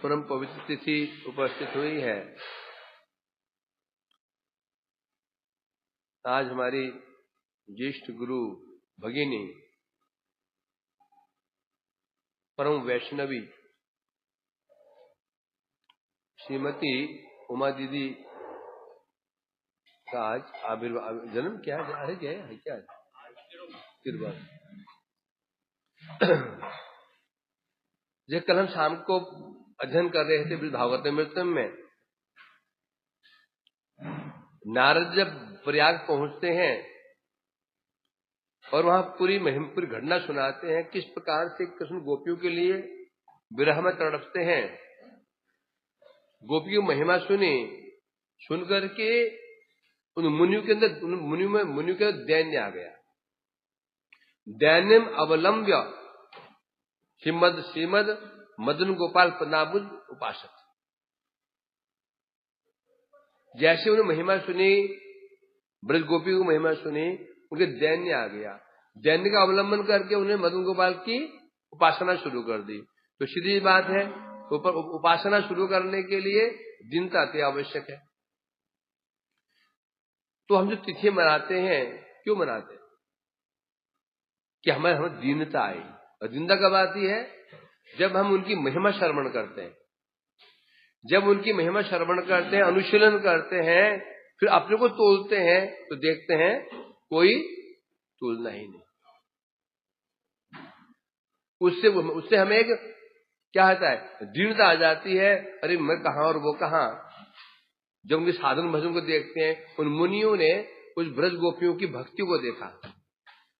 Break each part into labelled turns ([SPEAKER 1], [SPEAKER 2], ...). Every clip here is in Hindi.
[SPEAKER 1] परम पवित्र तिथि उपस्थित हुई है। आज हमारी ज्येष्ठ गुरु भगिनी परम वैष्णवी श्रीमती उमा दीदी का आज आविर्भाव जन्म क्या है क्या जो कल हम शाम को अध्ययन कर रहे थे भागवतमृतम में, नारद जब प्रयाग पहुंचते हैं और वहां पूरी घटना सुनाते हैं, किस प्रकार से कृष्ण गोपियों के लिए विरह में तड़पते हैं। गोपियों महिमा सुन करके उन मुनियों के अंदर मुनियों के अंदर दैन्य आ गया। दैन्यम अवलंब्य श्रीमद मदन गोपाल पन्नाबुज उपासक। जैसे उन्हें महिमा सुनी, ब्रज गोपी को महिमा सुनी, उनके दैन्य आ गया। दैन्य का अवलंबन करके उन्हें मदन गोपाल की उपासना शुरू कर दी। तो सीधी बात है, उपासना शुरू करने के लिए दीनता अति आवश्यक है। तो हम जो तिथि मनाते हैं, क्यों मनाते हैं? कि हमें दीनता आई। और दीनता कब आती है? जब हम उनकी महिमा श्रवण करते हैं। जब उनकी महिमा श्रवण करते हैं, अनुशीलन करते हैं, फिर अपने को तोलते हैं तो देखते हैं कोई तुलना ही नहीं। उससे हमें एक क्या होता है, दृढ़ता आ जाती है। अरे मैं कहां और वो कहां। जब उनके साधन भजन को देखते हैं, उन मुनियों ने उस ब्रज गोपियों की भक्ति को देखा,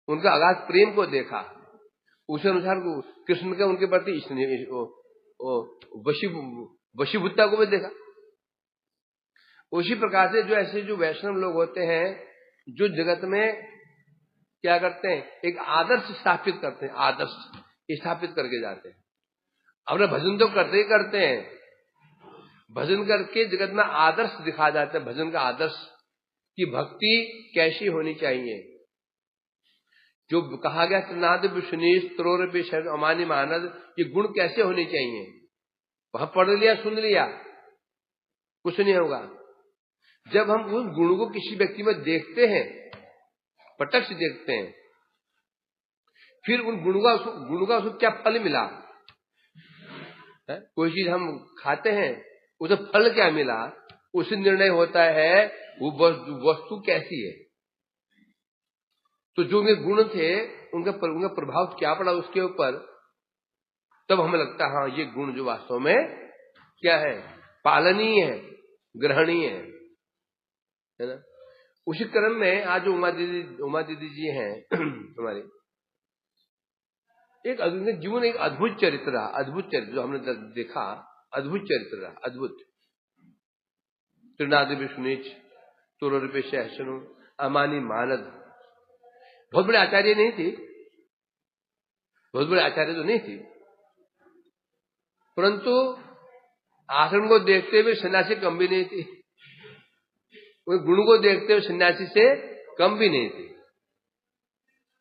[SPEAKER 1] उनका अगाध प्रेम को देखा, उस अनुसार कृष्ण का उनके प्रति वशीभूतता को भी देखा। उसी प्रकार से जो ऐसे जो वैष्णव लोग होते हैं, जो जगत में क्या करते हैं, एक आदर्श स्थापित करते हैं, आदर्श स्थापित करके जाते हैं। अपना भजन तो करते ही करते हैं, भजन करके जगत में आदर्श दिखा जाते हैं। भजन का आदर्श कि भक्ति कैसी होनी चाहिए, जो कहा गया त्रिनाद विष्णुनीश त्रोर शरण अमानी मानद, ये गुण कैसे होने चाहिए। वहां पढ़ लिया, सुन लिया, कुछ नहीं होगा। जब हम उस गुण को किसी व्यक्ति में देखते हैं, प्रत्यक्ष देखते हैं, फिर उन गुण का उसको क्या फल मिला है? कोई चीज हम खाते हैं, उसे फल क्या मिला, उससे निर्णय होता है वो वस्तु कैसी है। तो जो उनके गुण थे, उनका प्रभाव क्या पड़ा उसके ऊपर, तब हमें लगता है हाँ ये गुण जो वास्तव में क्या है, पालनीय है, ग्रहणीय है ना। उसी क्रम में आज जो उमा दीदी जी हैं हमारे, एक जीवन एक अद्भुत चरित्र जो हमने देखा, अद्भुत चरित्र, अद्भुत। त्रिनाद विष्णुनीच तुर सहसनु अमानी मानद। बहुत बड़े आचार्य नहीं थी, बहुत बड़े आचार्य तो नहीं थी, परंतु आश्रम को देखते हुए सन्यासी कम भी नहीं थी, गुण को देखते हुए सन्यासी से कम भी नहीं थी।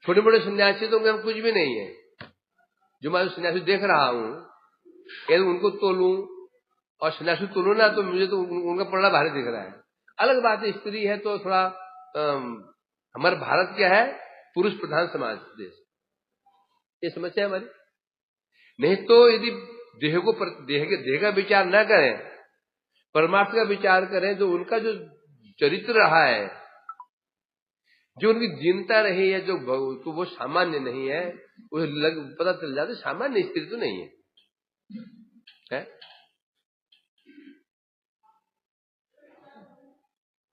[SPEAKER 1] छोटे बड़े सन्यासी तो उनका कुछ भी नहीं है। जो मैं सन्यासी देख रहा हूं, यदि उनको तोलूं और सन्यासी तोलूं ना, तो मुझे तो उनका पलड़ा भारी दिख रहा है। अलग बात है, स्त्री है तो थोड़ा हमारा भारत क्या है, पुरुष प्रधान समाज देश, ये समस्या है हमारी। नहीं तो यदि देह का विचार न करें, परमार्थ का विचार करें, जो उनका जो चरित्र रहा है, जो उनकी दीनता रही है, जो तो वो सामान्य नहीं है। उसे पता चल जाता है सामान्य स्त्री तो नहीं है?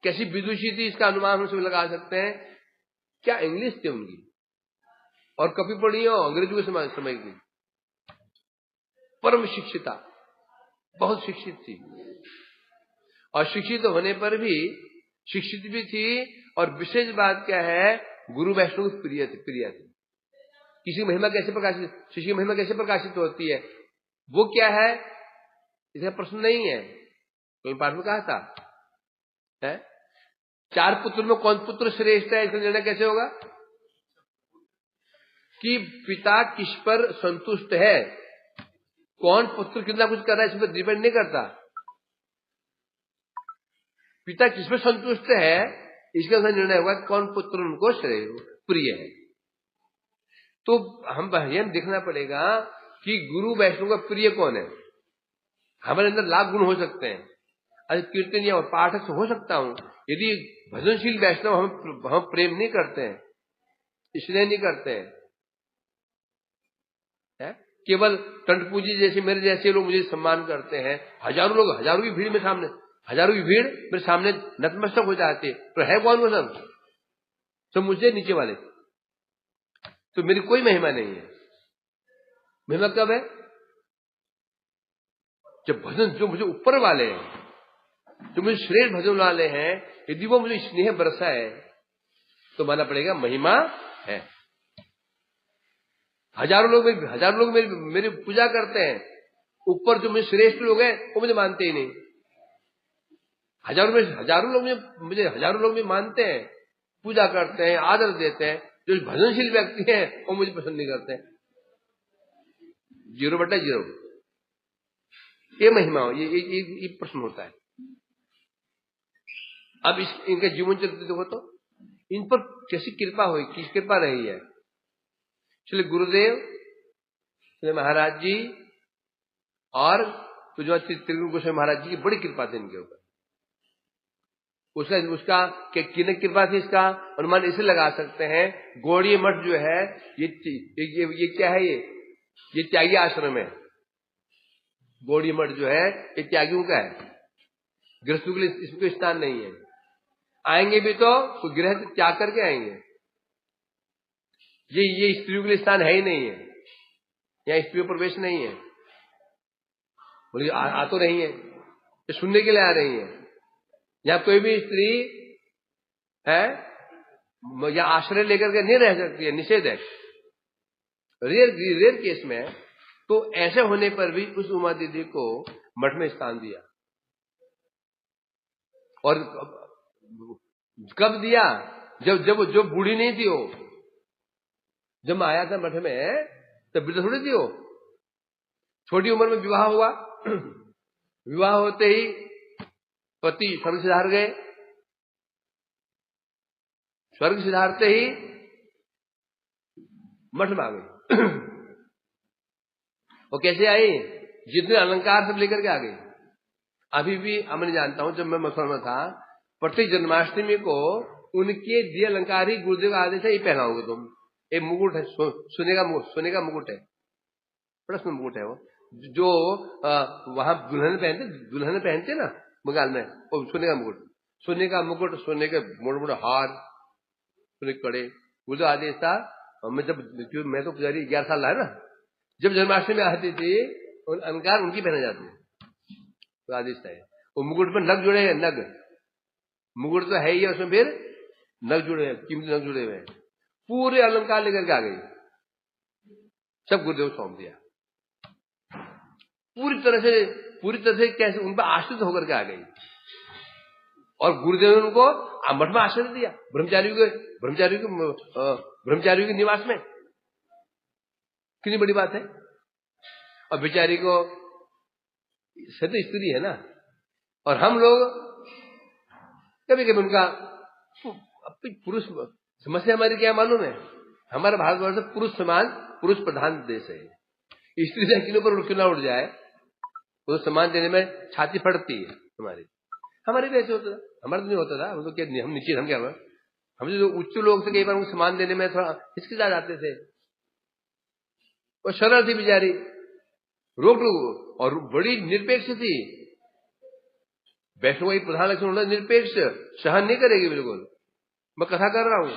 [SPEAKER 1] कैसी विदुषी थी, इसका अनुमान हम सब लगा सकते हैं। क्या इंग्लिश थी उनकी, और कभी पढ़ी हो अंग्रेजों के समय की। परम शिक्षिता, बहुत शिक्षित थी, और शिक्षित होने पर भी शिक्षित भी थी। और विशेष बात क्या है, गुरु वैष्णव की प्रिय थी। किसी महिमा कैसे प्रकाशित, शिष्य की महिमा कैसे प्रकाशित होती है, वो क्या है, इसका प्रश्न नहीं है। कोई पाठ में कहा था है? 4 पुत्र में कौन पुत्र श्रेष्ठ है, इसका निर्णय कैसे होगा? कि पिता किस पर संतुष्ट है, कौन पुत्र कितना कुछ कर रहा है इस पर डिपेंड नहीं करता। पिता किसमें संतुष्ट है इसके अनुसार निर्णय होगा कौन पुत्र उनको श्रेय प्रिय है। तो हम यह देखना पड़ेगा कि गुरु वैष्णव का प्रिय कौन है। हमारे अंदर लाख गुण हो सकते हैं, अरे कीर्तन या पाठक से हो सकता हूं, यदि भजनशील वैष्णव हम प्रेम नहीं करते हैं, इसलिए नहीं करते हैं, है? केवल कंठपूजी जैसे मेरे जैसे लोग मुझे सम्मान करते हैं, हजारों लोग, हजारों की भीड़ में सामने, हजारों की भीड़ मेरे सामने नतमस्तक हो जाते हैं, तो है कौन वो सब मुझे नीचे वाले, तो मेरी कोई महिमा नहीं है। महिमा कब है? जब भजन जो मुझे ऊपर वाले हैं, जो मुझे श्रेष्ठ भजन वाले हैं, यदि वो मुझे स्नेह बरसा है तो मानना पड़ेगा महिमा है। हजारों लोग मेरी पूजा करते हैं, ऊपर जो मुझे श्रेष्ठ लोग हैं वो मुझे मानते ही नहीं। हजारों लोग मुझे मानते हैं, पूजा करते हैं, आदर देते हैं, जो भजनशील व्यक्ति हैं वो मुझे पसंद नहीं करते हैं। 0/0 ये महिमा हो, ये प्रश्न होता है। अब इनके जीवन चरित्र देखो तो इन पर कैसी कृपा हुई, किस कृपा रही है। श्री गुरुदेव, श्री महाराज जी और त्रिगुण गोस्वामी महाराज जी की बड़ी कृपा थी इनके ऊपर। उसका किन कृपा थी इसका अनुमान इसे लगा सकते हैं। गौड़ीय मठ जो है ये क्या है, ये त्यागी आश्रम है। गौड़ीय मठ जो है ये त्यागियों का है, गृहस्थों के लिए इसमें स्थान नहीं है। आएंगे भी तो गृह त्याग करके आएंगे। ये स्त्रियों के लिए स्थान है ही नहीं है, यहाँ स्त्रियों प्रवेश नहीं है। बोले आ तो रही है, ये सुनने के लिए आ रही है। यहाँ कोई भी स्त्री है या आश्रय लेकर के नहीं रह सकती है, निषेध है। रेयर केस में तो ऐसे होने पर भी उस उमा दीदी को मठ में स्थान दिया। और कब दिया? जब बूढ़ी नहीं थी वो, जब मैं आया था मठ में तब वृद्ध थोड़ी थी वो, छोटी उम्र में विवाह हुआ। विवाह होते ही पति स्वर्ग सिधार गए, स्वर्ग सिधारते ही मठ में आ गई। वो कैसे आई? जितने अलंकार सब लेकर के आ गई। अभी भी अब मैं जानता हूं, जब मैं मथुरा में था, प्रत्येक जन्माष्टमी को उनके दिए अलंकार ही गुरुदेव का आदेश है, ये पहनाओगे तुम। एक मुकुट है, सोने का मुकुट है, बड़ा सुंदर मुकुट है वो, जो वहां दुल्हन पहनते ना बंगाल में, वो सोने का मुकुट, सोने के मोटे मोटे हार, सोने के कड़े। गुरुदेव आदेश था। मैं तो पुजारी 11 साल रहा है ना, जब जन्माष्टमी में आती थी अलंकार उनकी पहने जाते हैं, तो आदेश है। वो मुकुट पर नग जुड़े हैं, नग मुकुट तो है ही है, उसमें फिर नग जुड़े हैं, कीमती नग जुड़े हुए हैं। पूरे अलंकार लेकर के आ गई, सब गुरुदेव सौंप दिया। पूरी तरह से कैसे उन पर आश्रित होकर के आ गई। और गुरुदेव ने उनको मठ में आश्रय दिया, ब्रह्मचारियों के निवास में। कितनी बड़ी बात है। और बेचारी को सत स्त्री है ना, और हम लोग कभी कभी उनका पुरुष समस्या हमारी क्या मालूम है? हमारा भारतवर्ष पुरुष प्रधान देश है। स्त्री से किलो पर क्यों ना उठ जाए, वो तो सम्मान देने में छाती फटती है हमारे भी ऐसे होता था। हमारा तो नहीं होता था, हम तो क्या, हम नीचे, हम क्या, हम जो उच्च लोग थे कई बार उनको सम्मान देने में थोड़ा हिचकिचा जाते थे। और सरल थी बेचारी, रोक और बड़ी निरपेक्ष थी। वैष्णव की प्रधान लक्षण होना निरपेक्ष, सहन नहीं करेगी बिल्कुल। मैं कथा कर रहा हूं,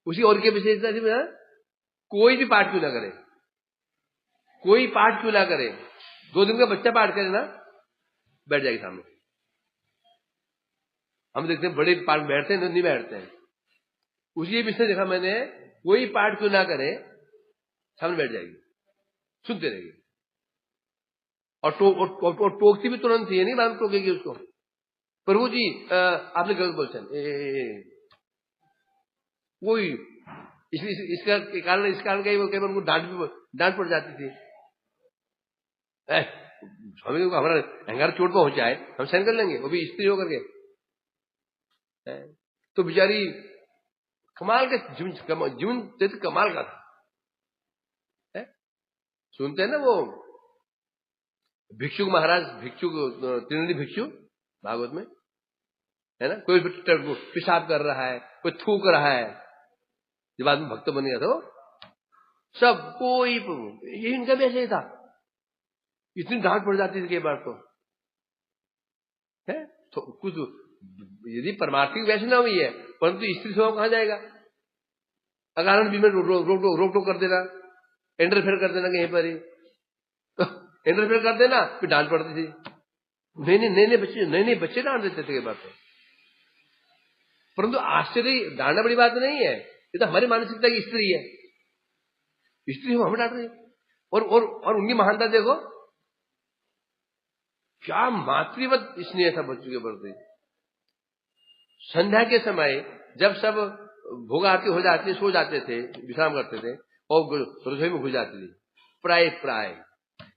[SPEAKER 1] उसी और की विशेषता थी, कोई भी पाठ क्यों ना करे, कोई पाठ क्यों ना करे, 2 दिन का बच्चा पाठ करे ना, बैठ जाएगी सामने। हम देखते हैं बड़े पाठ बैठते हैं, नहीं बैठते हैं। उसी विषय देखा मैंने, कोई पाठ क्यों ना करे, सामने बैठ जाएगी, सुनते रहेगी। और टोकती भी तुरंत ही, नहीं मालूम टोकेगी उसको, प्रभु जी आपने गलत बोलते कोई इसलिए इस कारण कई बार उनको डांट पड़ जाती थी। स्वामी को हमारा अहंकार चोट पहुंचा है, हम सहन कर लेंगे, वो भी स्त्री होकर के। तो बेचारी कमाल का जीवन चरित्र कमाल का था। सुनते हैं ना वो भिक्षुक महाराज, भिक्षुक त्रिवेणी भिक्षु भागवत में है ना, कोई पेशाब कर रहा है, कोई थूक रहा है, जब आदमी भक्त बन गया तो सब कोई, ये इनका भी ऐसे ही था। इतनी डांट पड़ जाती थी कई बार तो कुछ यदि परमार्थिक वैष्णव ही है, परंतु स्त्री स्वभाव कहां जाएगा? अकारण भी में रोक टोक कर देना, इंटरफेयर कर देना कहीं पर ही, तो इंटरफेयर कर देना, फिर डांट पड़ती थी। नए बच्चे डांट देते थे कई बार तो। परंतु आश्चर्य, डांटना बड़ी बात नहीं है, ये तो हमारी मानसिकता की स्त्री है, स्त्री हो हमें डांट रही है। और उनकी महानता देखो, क्या मातृवत स्नेह था बच्चों के प्रति। संध्या के समय जब सब भोग आरती हो जाती, सो जाते थे, विश्राम करते थे, और रसोई में घुस जाती थी, प्राय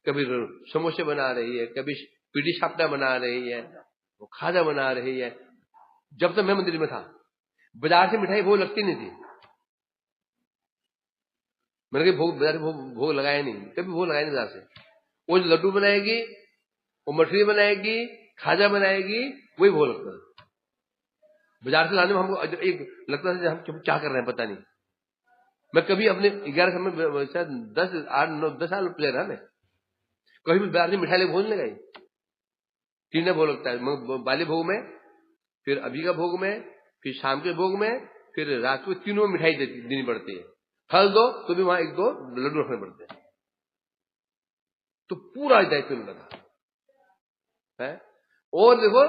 [SPEAKER 1] कभी समोसे बना रही है, कभी पीढ़ी शापटा बना रही है, वो खाजा बना रही है। जब तक मैं मंदिर में था, बाजार से मिठाई भोग लगती नहीं थी। मैंने कभी बाजार से भोग लगाया नहीं, कभी भोग लगाया नहीं बाजार से। वो लड्डू बनाएगी, वो मठरी बनाएगी, खाजा बनाएगी, वही भोग लगता था। बाजार से लाने में हमको एक लगता था हम क्या कर रहे हैं पता नहीं। मैं कभी अपने 11 समय शायद 10 साल प्लेयर है, मैं कभी भी बाजार से मिठाई लेके भोग नहीं लगाई। 3 भोग लगता है, बाली भोग में, फिर अभी का भोग में, फिर शाम के भोग में, फिर रात को, तीनों में मिठाई देनी पड़ती है। फल दो तो भी वहां 1-2 लड्डू रखने पड़ते हैं। तो पूरा दायित्व उनका था। और देखो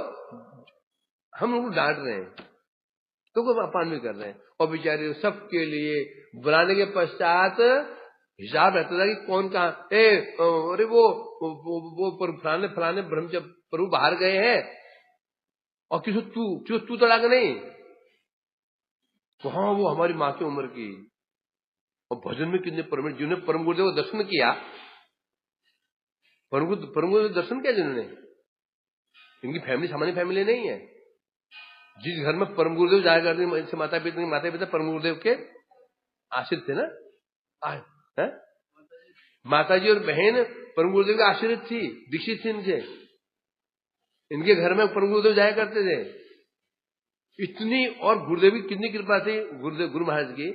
[SPEAKER 1] हम उनको डांट रहे हैं तो कोई अपमान भी कर रहे हैं, और बेचारे सबके लिए बनाने के पश्चात हिसाब रहता था कि कौन कहा, अरे वो फलाने ब्रह्मचारी प्रभु बाहर गए हैं, और किसी तू तड़ा के नहीं, तो हाँ वो हमारी माँ की उम्र की। और भजन में कितने परम, जिन्होंने परम गुरुदेव को दर्शन किया, परम गुरुदेव दर्शन किया जिन्होंने, इनकी फैमिली सामान्य फैमिली नहीं है। जिस घर में परम गुरुदेव जाया करते, माता पिता परम गुरुदेव के आश्रित थे ना, माताजी और बहन परम गुरुदेव के आश्रित थी, दीक्षित थी इनसे। इनके घर में परम गुरुदेव जाया करते थे। इतनी, और गुरुदेव की कितनी कृपा थी, गुरु महाराज की।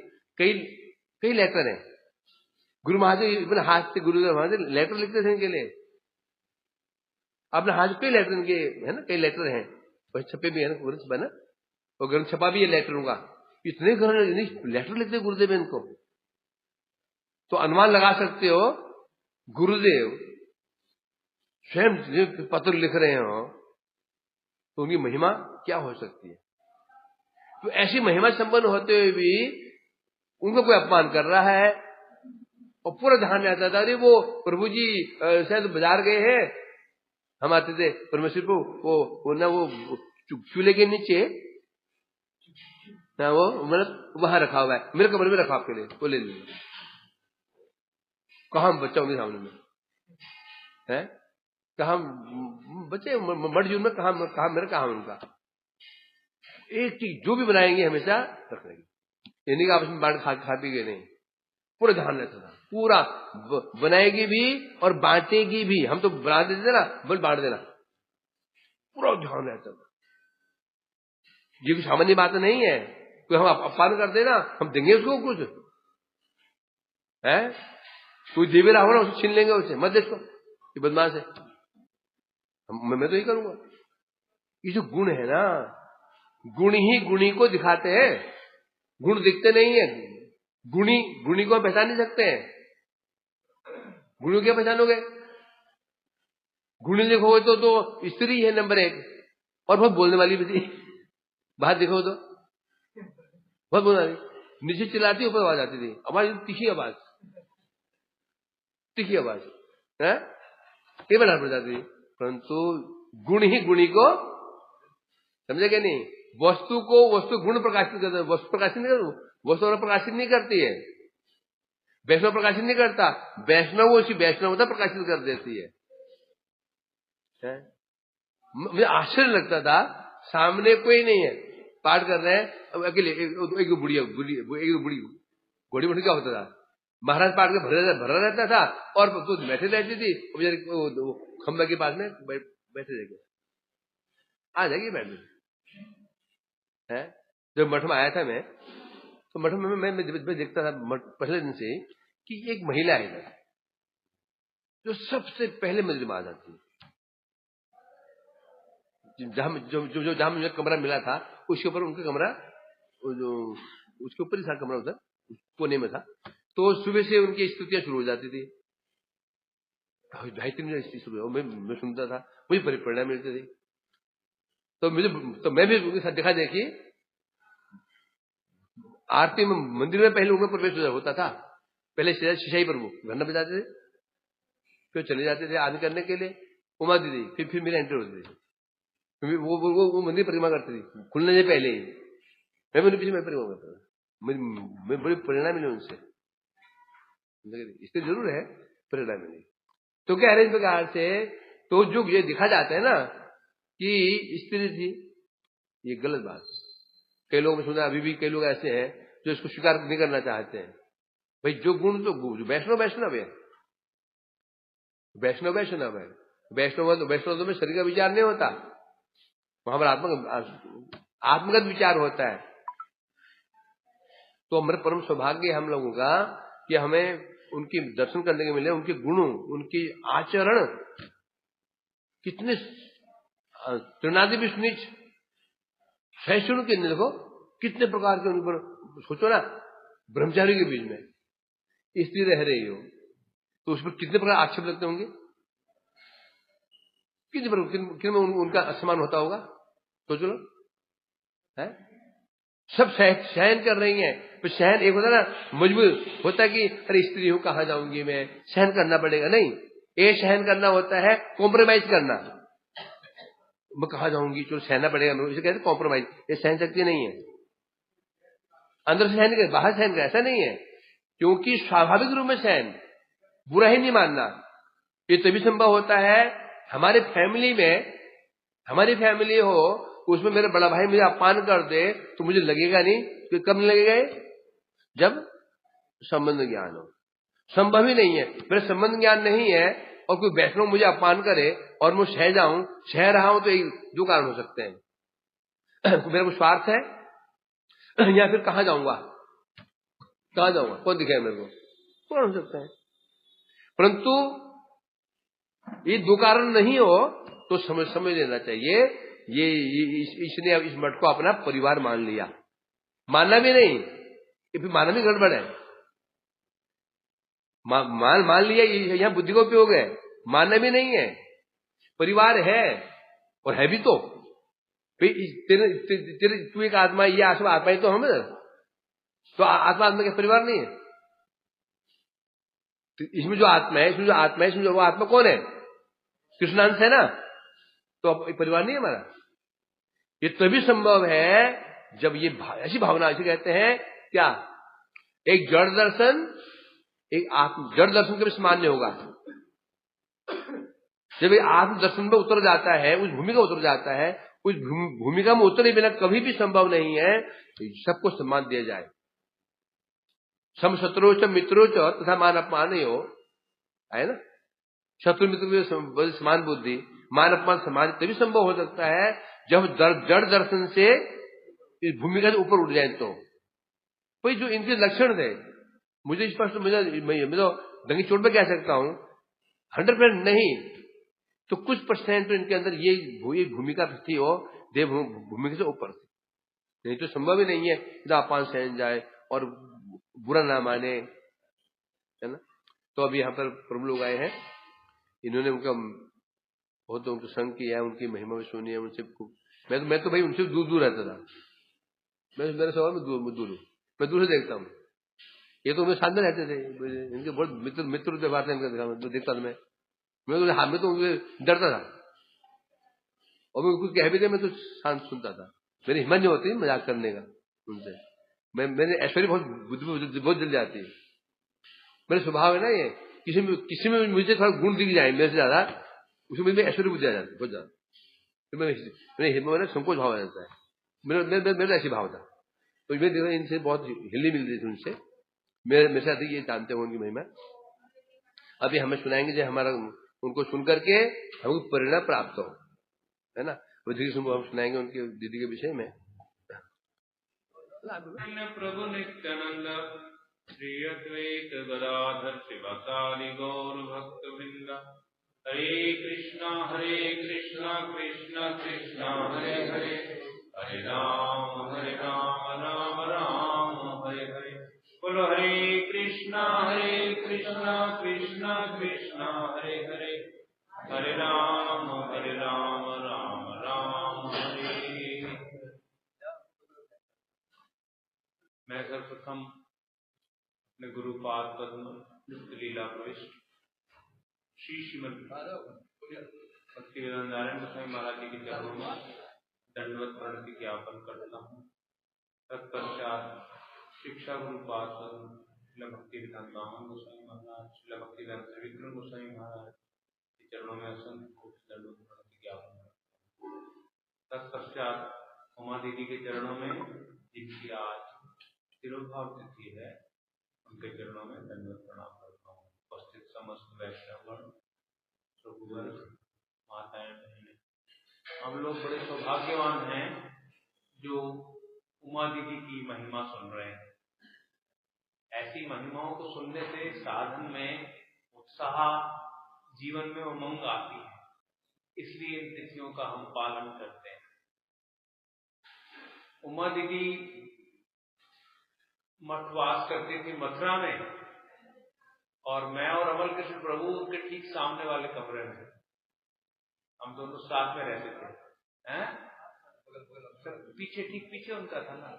[SPEAKER 1] कई लेटर हैं, गुरु महाराज अपने हाथ से, गुरुदेव महाराज लेटर लिखते थे इनके लिए, अपने हाथ कई लेटर इनके है ना, कई लेटर हैं, छपे भी है ना, और ग्रंथ छपा भी है लेटरों का। इतने लेटर लिखते गुरुदेव इनको, तो अनुमान लगा सकते हो गुरुदेव स्वयं पत्र लिख रहे हो तो उनकी महिमा क्या हो सकती है। तो ऐसी महिमा संपन्न होते हुए भी उनको कोई अपमान कर रहा है, और पूरा ध्यान रहता था, अरे वो प्रभु जी शायद बाजार गए हैं, हम आते थे परमेश्वर को, वो ना वो चूल्हे के नीचे ना, वो मतलब वहां रखा हुआ है, मेरे कमरे में रखा आपके लिए, वो ले लीजिए। कहा हम बच्चा उनके सामने में है, कहा बच्चे मठजून में, कहा उनका एक चीज जो भी बनाएंगे हमेशा रख लेंगे, इन्हीं का आपस में बांट खा पी गए नहीं, पूरा ध्यान रहता था। पूरा बनाएगी भी और बांटेगी भी, हम तो बना देते थे ना, बल बांट देना, पूरा ध्यान रहता था। ये कोई सामान्य बात नहीं है, कोई हम अपमान कर देना, हम देंगे उसको कुछ है, कोई देवे रहा हो ना, उसे छीन लेंगे, उसे मत दे, ये बदमाश है, मैं तो यही करूंगा। ये जो गुण है ना, गुण ही गुणी को दिखाते हैं, गुण दिखते नहीं है। गुणी को पहचान नहीं सकते हैं, गुणी क्या पहचानोगे? गुणी देखोगे तो स्त्री है नंबर 1, और बहुत बोलने वाली भी थी, बाहर देखो तो बहुत बोलने वाली, नीचे चिल्लाती, ऊपर आवाज आती थी, आवाज तीखी आवाज है, कई बार पड़ जाती थी। परंतु गुण ही गुणी को, समझे क्या नहीं, वस्तु गुण प्रकाशित करते, वस्तु प्रकाशित नहीं करती, वस्तु प्रकाशित नहीं करती है, वैष्णव प्रकाशित नहीं करता, वैष्णव उसी वैष्णवता प्रकाशित कर देती है। है? मुझे आश्चर्य लगता था, सामने कोई नहीं है, पाठ कर रहे हैं, अब अकेले एक बुढ़िया एक बुढ़ी घोड़ी बुढ़ी क्या होता था, महाराज पाठ के भरा रहता था और तो बैठे रहती थी, खंबे के पास में बैठे रहेंगे, आ जाएगी बैठ है। जब मठ में आया था मैं, तो मठ में मैं देखता था पहले दिन से कि एक महिला है जो सबसे पहले मंदिर में आ जाती है। जहां मुझे कमरा मिला था उसके ऊपर उनका कमरा, जो उसके ऊपर ही था कमरा, उधर कोने में था। तो सुबह से उनकी स्तुतियां शुरू हो जाती थी, 2-3 शुरू, मैं सुनता था, मुझे प्रेरणा मिलती थी। तो मैं भी उनके साथ देखा देखी आरती में मंदिर में पहले उनका प्रवेश होता था। पहले शिशाई प्रभु घरना बजाते थे, फिर चले जाते थे आदि करने के लिए, उमा दीदी, फिर मेरी एंट्री होती थी। वो मंदिर परिक्रमा करती थी खुलने से पहले ही, मैं भी पीछे मैं परिक्रमा करता था। मैं बड़ी प्रेरणा मिली उनसे, इससे जरूर है प्रेरणा मिली। तो क्या है इस प्रकार से, तो जो ये दिखा जाता है ना कि स्त्री थी, ये गलत बात। कई लोग सुना, अभी भी कई लोग ऐसे हैं जो इसको स्वीकार नहीं करना चाहते हैं। भाई जो गुण तो वैष्णव वैष्णव है, वैष्णव वैष्णव है, वैष्णव में शरीर का विचार नहीं होता, वहां पर आत्मगत विचार होता है। तो हमारे परम सौभाग्य हम लोगों का कि हमें उनकी दर्शन करने के मिले, उनके गुणों, उनकी आचरण कितने त्रिनादि विष्णुच सहिष्णु के, देखो कितने प्रकार के उन पर, सोचो ना, ब्रह्मचारी के बीच में स्त्री रह रही हो तो उस पर कितने प्रकार आक्षेप लगते होंगे, किन में उनका असमान होता होगा, सोच लो है। सब सहन कर रही हैं, तो सहन एक होता है ना मजबूर होता है कि अरे स्त्री हूं कहां जाऊंगी मैं, सहन करना पड़ेगा। नहीं, ये सहन करना होता है कॉम्प्रोमाइज करना, मैं कहां जाऊंगी, चलो सहना पड़ेगा, मैं इसे कहते कॉम्प्रोमाइज। ये सहन शक्ति नहीं है, अंदर सहन कर बाहर सहन कर, ऐसा नहीं है। क्योंकि स्वाभाविक रूप में सहन, बुरा ही नहीं मानना, ये तभी संभव होता है हमारे फैमिली में, हमारी फैमिली हो, उसमें मेरा बड़ा भाई मुझे अपमान कर दे तो मुझे लगेगा नहीं, तो कब नहीं लगेगा, जब संबंध ज्ञान हो। संभव ही नहीं है, मेरा संबंध ज्ञान नहीं है और कोई वैष्णव मुझे अपमान करे और मैं सह जाऊं, सह रहा हूं, तो दो कारण हो सकते हैं। तो मेरा को स्वार्थ है या फिर कहां जाऊंगा, कौन दिखेगा मेरे को, कौन हो सकता है। परंतु ये दो कारण नहीं हो तो समझ लेना चाहिए, इसने इस मठ को अपना परिवार मान लिया। मानना भी नहीं, ये फिर मानना भी गड़बड़ है। मान लिया, यहां बुद्धि का उपयोग है, मानना भी नहीं है। परिवार है और है भी, तो तेरे तू एक आत्मा, ये आत्मा ही तो हम, तो आत्मा के परिवार नहीं है। तो इसमें जो आत्मा है, इसमें जो वो आत्मा कौन है, कृष्णांश है ना, तो अब एक परिवार नहीं है हमारा। ये तभी संभव है जब ये ऐसी भावना, इसे कहते हैं क्या, एक जड़ दर्शन, एक आत्म, जड़ दर्शन कभी समान नहीं होगा। जब ये आत्म दर्शन में उतर जाता है, उस भूमिका उतर जाता है, उस भूमिका में उतरे बिना कभी भी संभव नहीं है सबको सम्मान दिया जाए। सम शत्रुच मित्रोच तथा मान अपमान हो, है ना, शत्रु मित्र समान बुद्धि, मान अपमान समान तभी संभव हो सकता है जब जड़ दर्शन से इस भूमिका से ऊपर उठ जाए। तो भाई जो इनके लक्षण थे, मुझे स्पष्ट, मैं तो दंगी चोट में कह सकता हूं 100% नहीं तो कुछ परसेंट तो इनके अंदर ये भूमिका थी हो, देव भूमिका से ऊपर थी। नहीं तो संभव ही नहीं है कि अपमान सहन जाए और बुरा ना माने, है ना। तो अभी यहाँ पर प्रभु लोग आए हैं, इन्होंने उनका बहुत उनको संग किया है, उनकी महिमा भी सुनी है, उनसे मैं तो भाई उनसे दूर रहता था, मैं मेरे सवाल में दूर हूँ, मैं दूर से देखता हूँ। ये तो मेरे सामने रहते थे, इनके बहुत मित्र व्यवहार थे इनका, देखता था मैं तो हाथ में तो उनसे डरता था, और मैं कुछ कह भी थे मैं तो शांत सुनता था। मेरी हिम्मत नहीं होती मजाक करने का उनसे, मैंने ऐश्वर्य बहुत जल्दी आती है, मेरा स्वभाव है ना ये, किसी में मुझे थोड़ा गुण दिख जाए मेरे से ज्यादा उसमें भी ऐश्वर्य बुद्धि आ जाती है बहुत ज्यादा। फिर मैंने संकोच भाव आ जाता है, मेरा ऐसी भाव था। तो मैं देखो इनसे बहुत हिलनी मिल रही थी उनसे, मेरे साथ ये जानते हो उनकी महिमा। अभी हमें सुनाएंगे जो हमारा उनको सुन करके हमको प्रेरणा प्राप्त हो, है ना। वो धीरे हम सुनाएंगे उनकी दीदी के विषय में।
[SPEAKER 2] प्रभु नित्यानंद श्री अद्वैत गदाधर शिवासादि गौर भक्त वृंद हरे कृष्णा कृष्णा कृष्णा हरे हरे, हरे राम राम राम हरे हरे। बोलो हरे कृष्णा कृष्णा कृष्णा हरे हरे, हरे राम राम राम हरे। मैं सर्वप्रथम अपने गुरुपाद पद्म लीला प्रविष्ट श्री श्रीमद भक्तिवेदांत नारायण गोस्वामी महाराज जी के चरणों में दंडवत प्रणति ज्ञापन करता हूँ। तत्पश्चात शिक्षा गुरुपाद पद्म श्रील भक्तिवेदांत वामन गोस्वामी महाराज, श्रील भक्तिवेदांत त्रिविक्रम गोस्वामी महाराज के चरणों में असंख्य दंडवत प्रणति ज्ञापन करता हूँ। तत्पश्चात उमा दीदी के चरणों में, जिनकी आज तिरुभाव तिथि है, उनके चरणों में दंडवत प्रणाम करता हूँ। उपस्थित समस्त वैष्णवगण, प्रभुवर्ग, माताएं, बहनें, हम लोग बड़े सौभाग्यवान हैं जो उमा दीदी की महिमा सुन रहे हैं। ऐसी महिमाओं को सुनने से साधन में उत्साह, जीवन में उमंग आती है, इसलिए इन तिथियों का हम पालन करते हैं। उमा दीदी मठवास करती थी मथुरा में, और मैं और अमल कृष्ण प्रभु उनके ठीक सामने वाले कमरे में, हम दोनों साथ में रहते थे। हैं? पीछे, ठीक पीछे उनका था ना।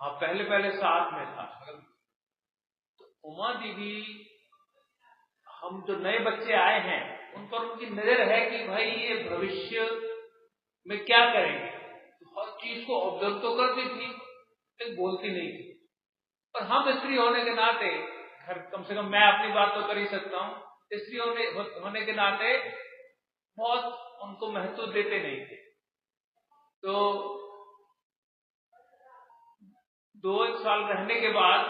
[SPEAKER 2] हाँ, पहले साथ में था। तो उमा दीदी, हम जो नए बच्चे आए हैं उन पर उनकी नजर है कि भाई ये भविष्य में क्या करेंगे, तो हर चीज को ऑब्जर्व तो करती थी, लेकिन बोलती नहीं थी। और हम स्त्री होने के नाते, घर कम से कम मैं अपनी बात तो कर ही सकता हूँ, स्त्री होने के नाते बहुत उनको महत्व देते नहीं थे। तो 2-1 साल रहने के बाद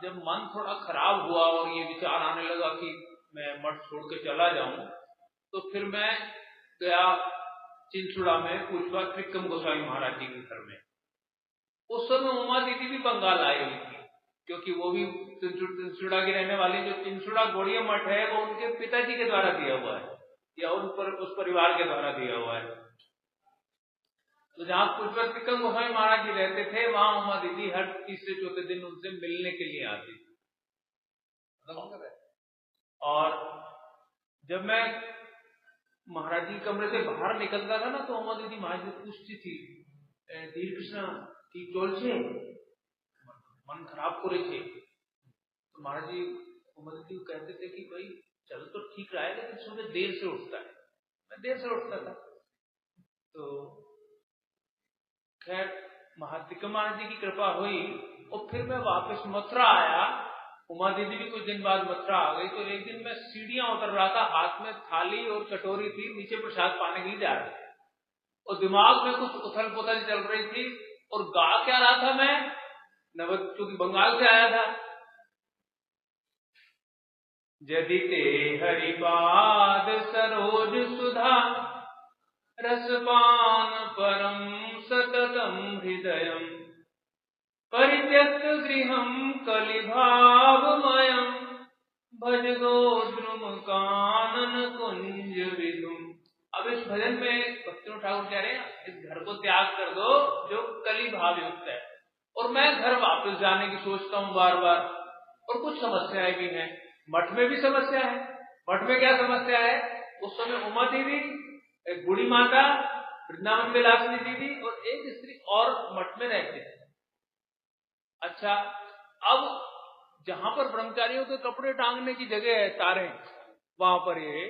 [SPEAKER 2] जब मन थोड़ा खराब हुआ और ये विचार आने लगा कि मैं मठ छोड़ के चला जाऊं, तो फिर मैं गया चिंचुड़ा में पूज्य त्रिविक्रम गोस्वामी महाराज जी के घर में। उस समय उमा दीदी भी बंगाल आई हुई थी, क्योंकि वो भी चिंचुड़ा की रहने वाली। जो चिंचुड़ा गौड़िया मठ है वो उनके पिताजी के द्वारा दिया हुआ है, या उस परिवार के द्वारा दिया हुआ है। तो जहाँ पूज्य त्रिविक्रम गोस्वामी महाराज जी रहते थे, वहां उमा दीदी हर तीसरे चौथे दिन उनसे मिलने के लिए आती थी। और जब मैं महाराज जी कमरे से बाहर निकलता था ना, तो उमा दीदी महाराज जी पूछती थी, धीर कृष्णा की चलছে, मन खराब करे थे। तो महाराज जी उमा दीदी को कहते थे कि भाई चल तो ठीक रहा है, लेकिन सुबह देर से उठता है। मैं देर से उठता था। तो खैर त्रिविक्रम महाराज जी की कृपा हुई, और फिर मैं वापस मथुरा आया। उमा दीदी भी कुछ दिन बाद मथुरा आ गई। तो एक दिन मैं सीढ़ियां उतर रहा था, हाथ में थाली और कटोरी थी, नीचे प्रसाद पाने के लिए जा रहा था, और दिमाग में कुछ उथल पुथल चल रही थी। और गा क्या रहा था मैं, क्योंकि बंगाल से आया था, यदि ते हरिपाद सरोज सुधा रसपान परम सततम हृदयम परित्यक्त गृहम कलिभावमयम भज गोद्रुम कानन कुंज विधुम। अब इस भजन में भक्तिनाथ ठाकुर कह रहे हैं, इस घर को त्याग कर दो जो कली भाव युक्त है, और मैं घर वापस जाने की सोचता हूँ बार बार। और कुछ समस्याएं भी हैं, मठ में भी समस्या है। मठ में क्या समस्या है, उस समय उमा देवी, एक बूढ़ी माता वृंदावन विलासिनी दीदी और एक स्त्री और मठ में रहते थे। अच्छा, अब जहां पर ब्रह्मचारियों के कपड़े टांगने की जगह है, तारे, वहां पर ये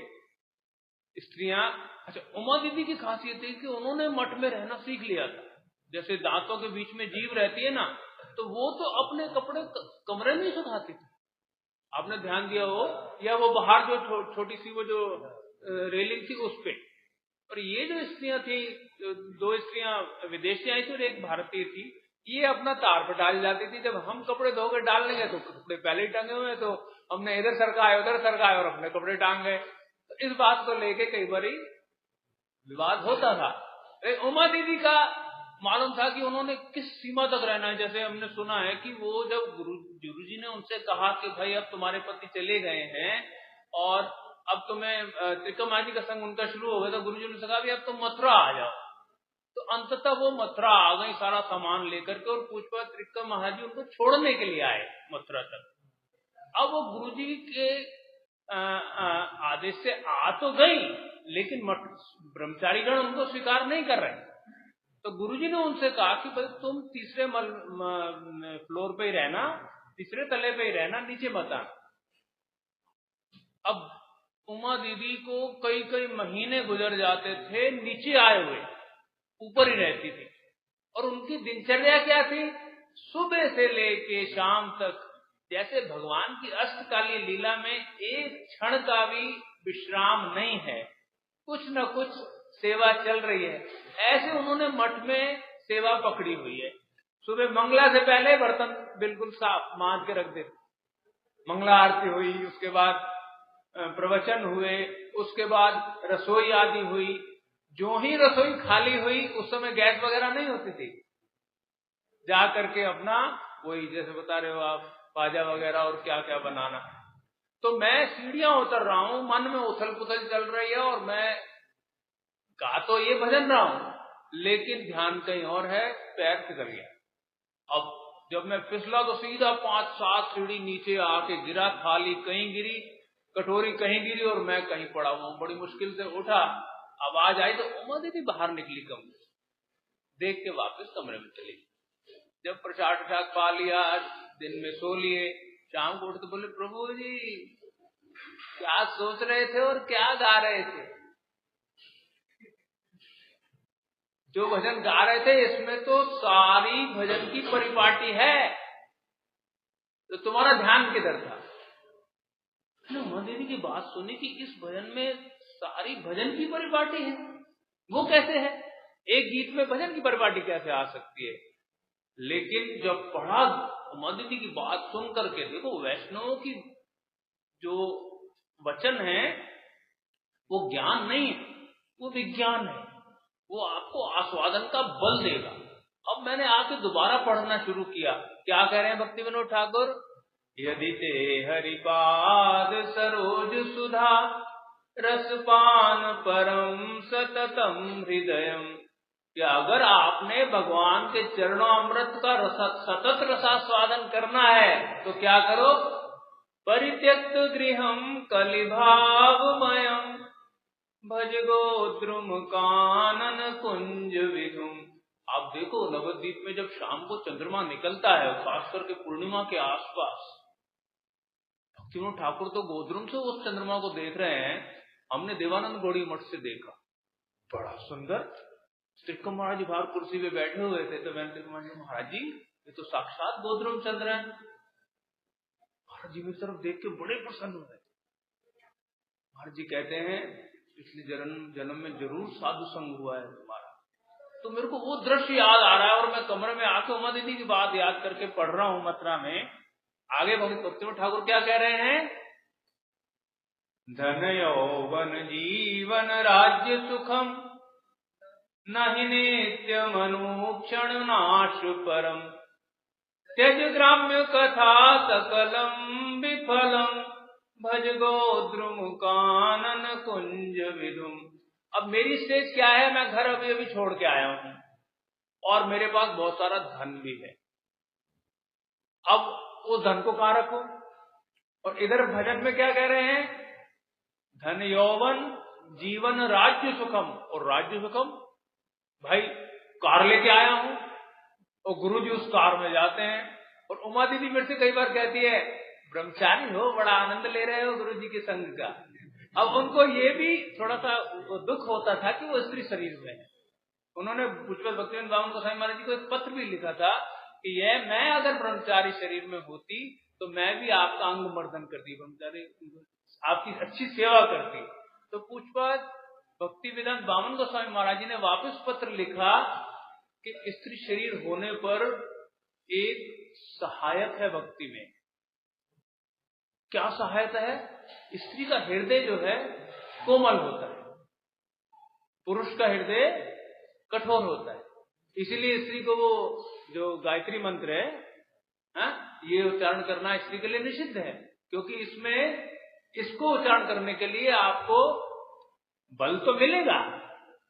[SPEAKER 2] स्त्रियां। अच्छा, उमा दीदी की खासियत है कि उन्होंने मठ में रहना सीख लिया था। जैसे दांतों के बीच में जीभ रहती है ना, तो वो तो अपने कपड़े कमरे में ही सुखाती थी। आपने ध्यान दिया हो, या वो बाहर जो छोटी सी वो जो रेलिंग थी उस पे, और ये जो स्त्रियां थी, 2 स्त्रियां विदेशी आई थी और एक भारतीय थी, ये अपना तार पर डाल जाती थी। जब हम कपड़े धोकर डाल लेंगे तो कपड़े पहले ही टंगे हुए, तो हमने इधर सरकाए उधर सरकाए और अपने कपड़े टांग गए। तो इस बात को लेके कई बार विवाद होता था। उमा दीदी का मालूम था कि उन्होंने किस सीमा तक रहना है। जैसे हमने सुना है कि वो जब गुरु जी ने उनसे कहा कि भाई अब तुम्हारे पति चले गए हैं और अब तुम्हें त्रिकम जी का संग उनका शुरू हो गया, तो गुरु जी ने कहा अब तुम मथुरा आ जाओ। तो अंततः वो मथुरा आ गई सारा सामान लेकर के, और पूछपा त्रिकम महाराज जी उनको छोड़ने के लिए आए मथुरा तक। अब वो गुरु जी के आदेश से आ तो गई, लेकिन ब्रह्मचारीगण उनको स्वीकार नहीं कर रहे। तो गुरुजी ने उनसे कहा कि भाई तुम तीसरे फ्लोर पे ही रहना, तीसरे तले पे ही रहना, नीचे मत आना। अब उमा दीदी को कई कई महीने गुजर जाते थे नीचे आए हुए, ऊपर ही रहती थी। और उनकी दिनचर्या क्या थी? सुबह से लेके शाम तक, जैसे भगवान की अष्टकालीय लीला में एक क्षण का भी विश्राम नहीं है, कुछ न कुछ सेवा चल रही है। ऐसे उन्होंने मठ में सेवा पकड़ी हुई है। सुबह मंगला से पहले बर्तन बिल्कुल साफ मांज के रख देते, मंगला आरती हुई, उसके बाद प्रवचन हुए, उसके बाद रसोई आदि हुई। जो ही रसोई खाली हुई, उस समय गैस वगैरह नहीं होती थी, जा करके अपना वही जैसे बता रहे हो आप बाजा वगैरह और क्या क्या बनाना। तो मैं सीढ़ियां उतर रहा हूं, मन में उथल पुथल चल रही है, और मैं गा तो ये भजन रहा हूं, लेकिन ध्यान कहीं और है, पैर फिसल गया। अब जब मैं फिसला तो सीधा 5-7 सीढ़ी नीचे आके गिरा, थाली कहीं गिरी, कटोरी कहीं गिरी, और मैं कहीं पड़ा हुआ। बड़ी मुश्किल से उठा, आवाज आई तो उमा दीदी बाहर निकली कमरे, देख के वापस कमरे में चली। जब प्रसाद पा लिया, दिन में सो लिए, शाम को उठते बोले प्रभु जी क्या सोच रहे थे और क्या गा रहे थे? जो भजन गा रहे थे इसमें तो सारी भजन की परिपाटी है, तो तुम्हारा ध्यान किधर था? उमा दीदी की बात सुनी कि इस भजन में सारी भजन की परिपाटी है। वो कैसे है? एक गीत में भजन की परिपाटी कैसे आ सकती है? लेकिन जब पढ़ा उमा दीदी की बात सुन करके, देखो वैष्णवों की जो वचन है वो ज्ञान नहीं है, वो विज्ञान है, वो आपको आस्वादन का बल देगा। अब मैंने आके दोबारा पढ़ना शुरू किया। क्या कह रहे हैं भक्ति विनोद ठाकुर? यदि ते हरिपाद सरोज सुधा रसपान परम सततम हृदयम, कि अगर आपने भगवान के चरणों अमृत का सतत रसास्वादन करना है तो क्या करो? परित्यक्त गृहम कलिभावमयम भज गोद्रुम कानन कुंज विधुम। आप देखो नवद्वीप में जब शाम को चंद्रमा निकलता है, खास करके पूर्णिमा के आसपास, भक्ति विनोद ठाकुर तो गोद्रुम से उस चंद्रमा को देख रहे हैं। हमने देवानंद गौड़ी मठ से देखा, बड़ा सुंदर। त्रिकम महाराज जी बाहर कुर्सी पे बैठे हुए थे, तो मैंने त्रिकम महाराज जी ये तो साक्षात गोद्रुम चंद्र है। महाराज जी मेरी तरफ देख के बड़े प्रसन्न हुए। महाराज जी कहते हैं पिछले जन्म में जरूर साधु संग हुआ है तुम्हारा। तो मेरे को वो दृश्य याद आ रहा है, और मैं कमरे में आके उमा दीदी की बात याद करके पढ़ रहा हूं मथुरा में। आगे भक्ति विनोद ठाकुर क्या कह रहे हैं? धन यौवन जीवन राज्य सुखम नहि नित्य मनुक्षण नाश परम, त्यज ग्राम्य कथा सकलम विफलम भज गोद्रुम कानन कुंज विधुम। अब मेरी स्टेज क्या है? मैं घर अभी अभी छोड़ के आया हूं और मेरे पास बहुत सारा धन भी है। अब उस धन को कहां रखूं? और इधर भजन में क्या कह रहे हैं? धन यौवन जीवन राज्य सुखम। और राज्य सुखम, भाई कार लेके आया हूं, और गुरु जी उस कार में जाते हैं। और उमा दीदी मेरे से कई बार कहती है ब्रह्मचारी हो, बड़ा आनंद ले रहे हो गुरु जी के संग का। अब उनको ये भी थोड़ा सा दुख होता था कि वो स्त्री शरीर में है। उन्होंने पुष्पल भक्तिवेदांत बामन गोसाई महाराज जी को एक पत्र भी लिखा था कि यह मैं अगर ब्रह्मचारी शरीर में होती तो मैं भी आपका अंग मर्दन करती, ब्रह्मचारी आपकी अच्छी सेवा करती।
[SPEAKER 3] तो पूछपात भक्ति वेदांत बामन गोस्वामी महाराज जी ने वापस पत्र लिखा कि स्त्री शरीर होने पर एक सहायक है भक्ति में। क्या सहायता है? स्त्री का हृदय जो है कोमल होता है, पुरुष का हृदय कठोर होता है। इसीलिए स्त्री को वो जो गायत्री मंत्र है ये उच्चारण करना स्त्री के लिए निषिद्ध है, क्योंकि इसमें इसको उच्चारण करने के लिए आपको बल तो मिलेगा,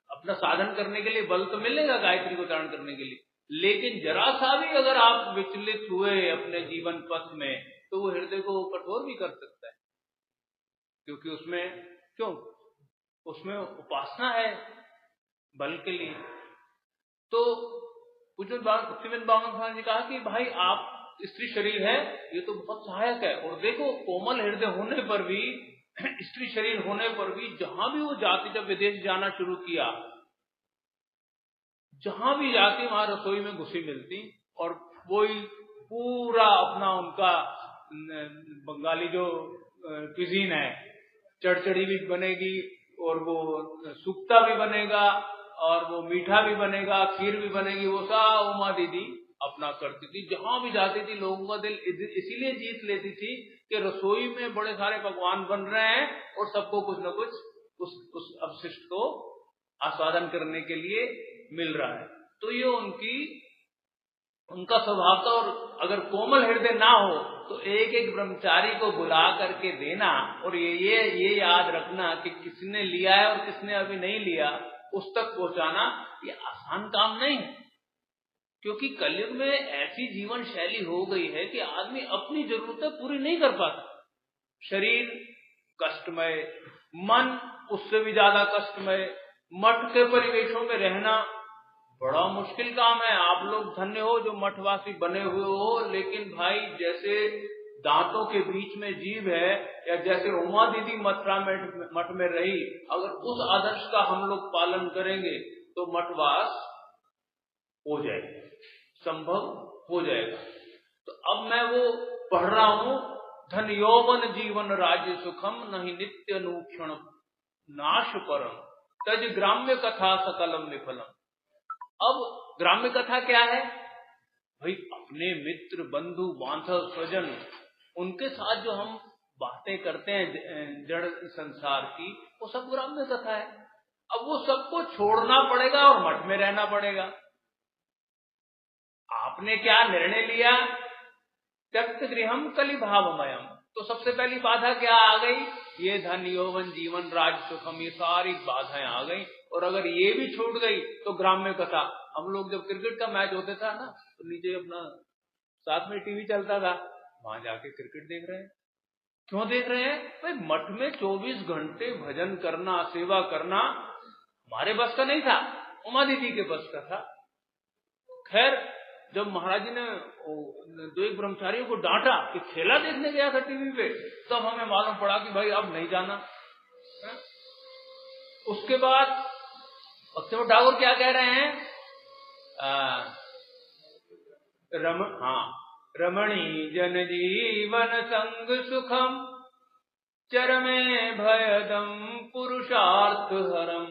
[SPEAKER 3] अपना साधन करने के लिए बल तो मिलेगा गायत्री को उच्चारण करने के लिए, लेकिन जरा सा भी अगर आप विचलित हुए अपने जीवन पथ में तो वो हृदय को कठोर भी कर सकता है, क्योंकि उसमें उपासना है बल के लिए। तो पूज्य भक्तिवेदांत बामन जी कहा कि भाई आप स्त्री शरीर है ये तो बहुत सहायक है, और देखो कोमल हृदय होने पर भी, स्त्री शरीर होने पर भी जहां भी वो जाति, जब विदेश जाना शुरू किया, जहां भी जाती वहां रसोई में घुसी मिलती, और वही पूरा अपना उनका बंगाली जो क्विजीन है, चढ़चढ़ी भी बनेगी और वो सुक्ता भी बनेगा और वो मीठा भी बनेगा, खीर भी बनेगी, वो सब उमा दीदी अपना करती थी। जहां भी जाती थी लोगों का दिल इसीलिए जीत लेती थी कि रसोई में बड़े सारे पकवान बन रहे हैं और सबको कुछ न कुछ उस अवशिष्ट को आस्वादन करने के लिए मिल रहा है। तो ये उनका स्वभाव था। और अगर कोमल हृदय ना हो तो एक एक ब्रह्मचारी को बुला करके देना, और ये याद रखना कि किसने लिया है और किसने अभी नहीं लिया, उस तक पहुंचाना ये आसान काम नहीं है। क्योंकि कलयुग में ऐसी जीवन शैली हो गई है कि आदमी अपनी जरूरतें पूरी नहीं कर पाता। शरीर कष्टमय, मन उससे भी ज्यादा कष्टमय, मठ के परिवेशों में रहना बड़ा मुश्किल काम है। आप लोग धन्य हो जो मठवासी बने हुए हो, लेकिन भाई जैसे दांतों के बीच में जीभ है, या जैसे उमा दीदी मठ में रही, अगर उस आदर्श का हम लोग पालन करेंगे तो मठवास हो जाएगा, संभव हो जाएगा। तो अब मैं वो पढ़ रहा हूं, धन यौवन जीवन राज्य सुखम नहीं नित्य अनुक्षण नाश परम तज ग्राम्य कथा सकलम विफलम। अब ग्राम्य कथा क्या है भाई? अपने मित्र बंधु बांधव स्वजन, उनके साथ जो हम बातें करते हैं जड़ संसार की, वो सब ग्राम्य कथा है। अब वो सबको छोड़ना पड़ेगा और मठ में रहना पड़ेगा। आपने क्या निर्णय लिया? त्यक्त गृहम कलि भावमयम। तो सबसे पहली बाधा क्या आ गई? ये धन यौवन जीवन राज सुखम, ये सारी बाधाएं आ गई। और अगर ये भी छूट गई तो ग्राम्य कथा। हम लोग जब क्रिकेट का मैच होता था ना, तो नीचे अपना साथ में टीवी चलता था, वहां जाके क्रिकेट देख रहे हैं। क्यों देख रहे हैं भाई? मठ में 24 घंटे भजन करना, सेवा करना हमारे बस का नहीं था, उमा दीदी के बस का था। खैर, जब महाराज जी ने दो एक ब्रह्मचारियों को डांटा कि खेला देखने गया था टीवी पे, तब हमें मालूम पड़ा कि भाई अब नहीं जाना है? उसके बाद भक्तिवत ठाकुर क्या कह रहे हैं? रमणी जन जीवन संग सुखम चरमे भयदम पुरुषार्थ हरम